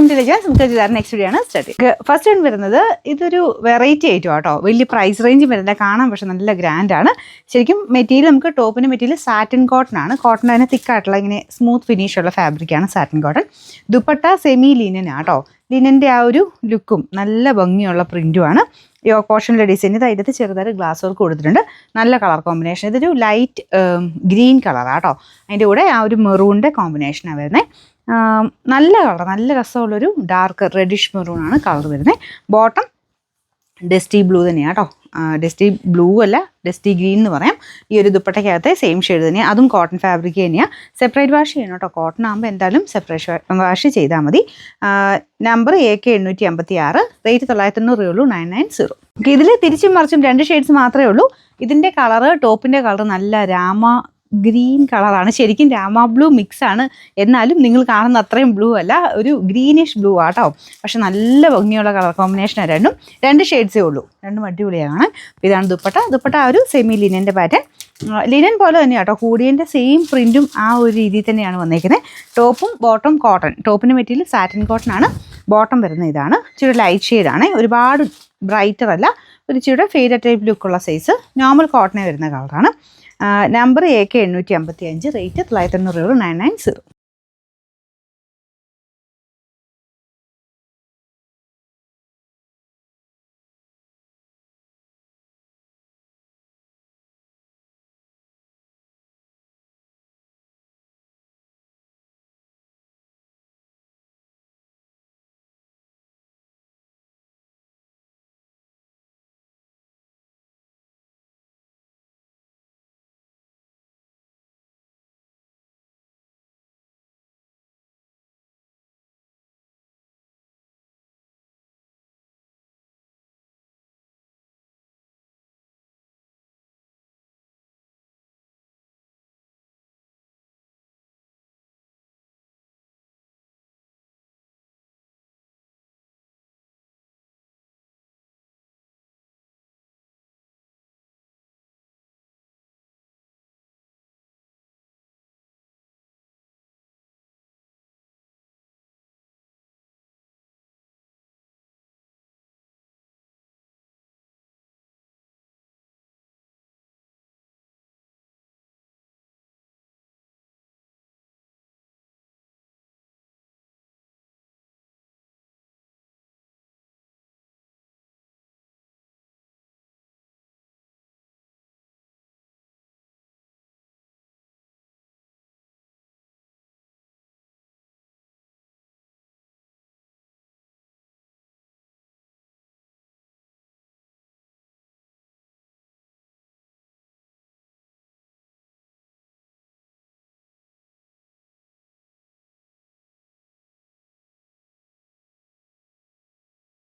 To നമുക്ക് next video ആണ് start. First one വരുന്നത് ഇതൊരു വെറൈറ്റി ഐറ്റം ആട്ടോ. വലിയ പ്രൈസ് റേഞ്ച് വരുന്നില്ല, കാണാൻ പക്ഷെ നല്ല ഗ്രാൻഡ് ആണ്. ശരിക്കും മെറ്റീരിയൽ നമുക്ക് ടോപ്പിൻ്റെ മെറ്റീരിയൽ സാറ്റിൻ കോട്ടൺ ആണ്. കോട്ടൺ അതിന് തിക്കായിട്ടുള്ള ഇങ്ങനെ സ്മൂത്ത് ഫിനിഷ് ഉള്ള ഫാബ്രിക്കാണ് satin cotton. Dupatta semi linen ആട്ടോ. ലിനൻ്റെ ആ ഒരു ലുക്കും നല്ല ഭംഗിയുള്ള പ്രിൻറ്റുമാണ്. യോക്ക് പോർഷനിലെ ഡിസൈൻ ഇത് അതിനകത്ത് ചെറുതായിട്ട് ഗ്ലാസ് വർക്ക് കൊടുത്തിട്ടുണ്ട്. നല്ല കളർ കോമ്പിനേഷൻ. ഇതൊരു ലൈറ്റ് ഗ്രീൻ കളറാട്ടോ. അതിൻ്റെ കൂടെ ആ ഒരു മെറൂണിൻ്റെ കോമ്പിനേഷനാണ് വരുന്നത്. നല്ല കളർ, നല്ല രസമുള്ളൊരു ഡാർക്ക് റെഡിഷ് മെറൂണാണ് കളർ വരുന്നത്. ബോട്ടം ഡസ്റ്റി ബ്ലൂ തന്നെയാണ് കേട്ടോ. ഡസ്റ്റി ബ്ലൂ അല്ല, ഡസ്റ്റി ഗ്രീൻ എന്ന് പറയാം. ഈ ഒരു ദുപ്പട്ടയ്ക്കകത്തെ സെയിം ഷെയ്ഡ് തന്നെയാണ്. അതും കോട്ടൺ ഫാബ്രിക് തന്നെയാണ്. സെപ്പറേറ്റ് വാഷ് ചെയ്യണം കേട്ടോ. കോട്ടൺ ആകുമ്പോൾ എന്തായാലും സെപ്പറേറ്റ് വാഷ് ചെയ്താൽ മതി. നമ്പർ AK856, റേറ്റ് 990 ഉള്ളൂ, 990. ഇതിൽ തിരിച്ചും മറിച്ചും 2 ഷെയ്ഡ്സ് മാത്രമേ ഉള്ളൂ. ഇതിൻ്റെ കളറ്, ടോപ്പിൻ്റെ കളർ നല്ല രാമ ഗ്രീൻ കളറാണ്. ശരിക്കും രാമ ബ്ലൂ മിക്സ് ആണ്. എന്നാലും നിങ്ങൾ കാണുന്ന അത്രയും ബ്ലൂ അല്ല, ഒരു ഗ്രീനിഷ് ബ്ലൂ ആട്ടോ. പക്ഷെ നല്ല ഭംഗിയുള്ള കളർ കോമ്പിനേഷനാണ് രണ്ടും. 2 ഷെയ്ഡ്സേ ഉള്ളൂ, രണ്ടും അടിപൊളിയാണ്. ഇതാണ് ദുപ്പട്ട. ദുപ്പട്ട ആ ഒരു സെമി ലിനൻ്റെ പാറ്റേൺ, ലിനൻ പോലെ തന്നെ കേട്ടോ. കൂടിയതിൻ്റെ സെയിം പ്രിൻറ്റും ആ ഒരു രീതിയിൽ തന്നെയാണ് വന്നേക്കുന്നത്. ടോപ്പും ബോട്ടം കോട്ടൺ. ടോപ്പിൻ്റെ മെറ്റീരിയൽ സാറ്റിൻ കോട്ടൺ ആണ്. ബോട്ടം വരുന്ന ഇതാണ്. ഇച്ചിരി ലൈറ്റ് ഷെയ്ഡാണ്, ഒരുപാട് ബ്രൈറ്റർ അല്ല, ഒരു ഇച്ചിരി ഫെയ്ഡ് ടൈപ്പ് ലുക്കുള്ള സൈസ്. നോർമൽ കോട്ടണേ വരുന്ന കളറാണ്. Number AK855, rate 990, 990.